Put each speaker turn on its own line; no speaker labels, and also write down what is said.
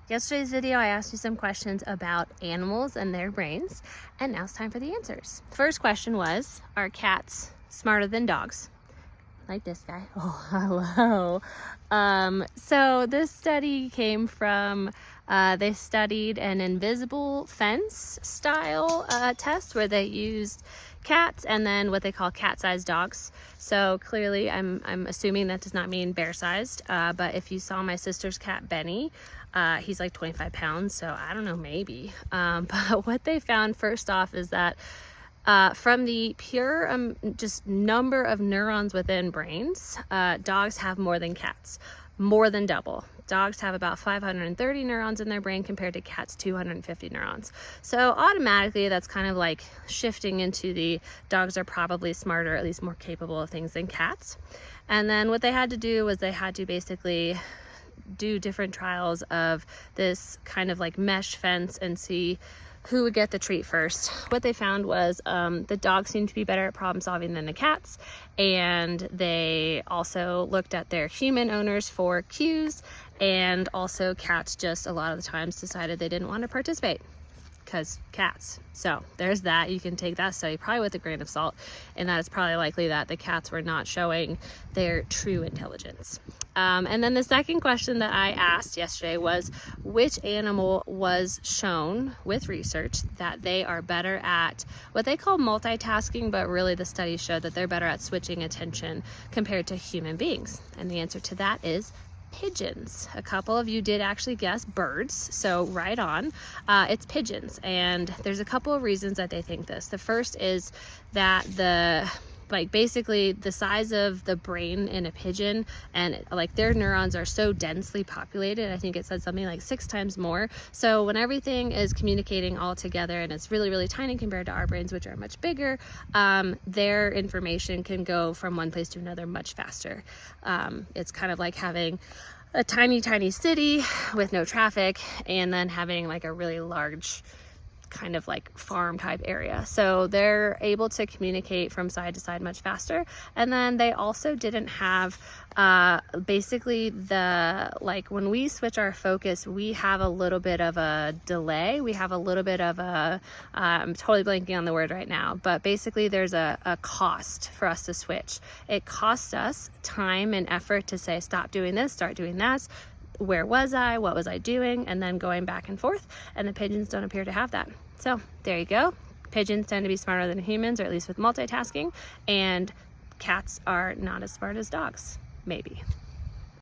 Yesterday's video, I asked you some questions about animals and their brains, and now it's time for the answers. First question was, are cats smarter than dogs? Like this guy. Oh, hello. So this study came from, they studied an invisible fence style test where they used cats and then what they call cat-sized dogs. So clearly I'm assuming that does not mean bear-sized, but if you saw my sister's cat Benny, he's like 25 pounds, so I don't know, maybe. But what they found first off is that from the pure just number of neurons within brains, dogs have more than cats, more than double. Dogs have about 530 neurons in their brain compared to cats 250 neurons. So automatically that's kind of like shifting into the dogs are probably smarter, at least more capable of things than cats. And then what they had to do was they had to basically do different trials of this kind of like mesh fence and see who would get the treat first. What they found was the dogs seemed to be better at problem solving than the cats, and they also looked at their human owners for cues, and also cats just a lot of the times decided they didn't want to participate because cats. So there's that. You can take that study probably with a grain of salt, and that it's probably likely that the cats were not showing their true intelligence. And then the second question that I asked yesterday was, which animal was shown with research that they are better at what they call multitasking, but really the studies showed that they're better at switching attention compared to human beings? And the answer to that is pigeons. A couple of you did actually guess birds, so right on. It's pigeons, and there's a couple of reasons that they think this. The first is that basically the size of the brain in a pigeon and like their neurons are so densely populated. I think it said something like 6 times more. So when everything is communicating all together and it's really, really tiny compared to our brains, which are much bigger, their information can go from one place to another much faster. It's kind of like having a tiny, tiny city with no traffic and then having like a really large kind of like farm type area. So they're able to communicate from side to side much faster. And then they also didn't have basically when we switch our focus, we have a little bit of a delay. We have a little bit of I'm totally blanking on the word right now, but basically there's a cost for us to switch. It costs us time and effort to say, stop doing this, start doing that. Where was I? What was I doing? And then going back and forth. And the pigeons don't appear to have that. So there you go. Pigeons tend to be smarter than humans, or at least with multitasking. And cats are not as smart as dogs. Maybe.